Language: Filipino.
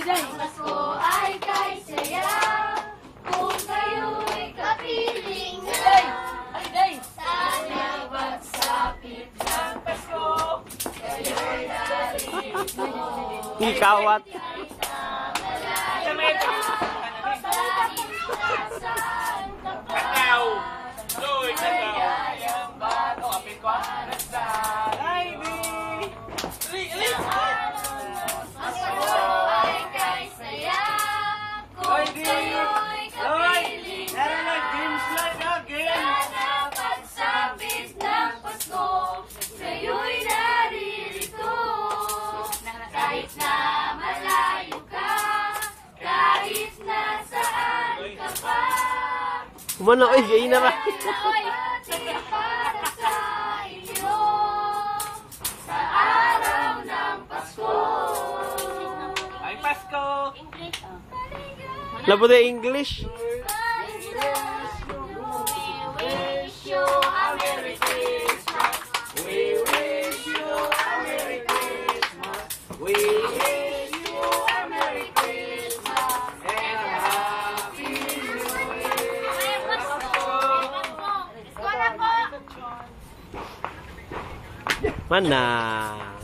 Pasko ay kay saya kung kayo'y kapiling na. Sana magsapit ng Pasko, kayo'y narito. Ikawat. Kumano, oy, gay na ba? Para sa inyo, sa araw ng Pasko. Ay, Pasko! Labo na English. We wish you a Merry Christmas. We wish you a Merry Christmas. We wish you a Merry Christmas and a Happy New Year. Mana?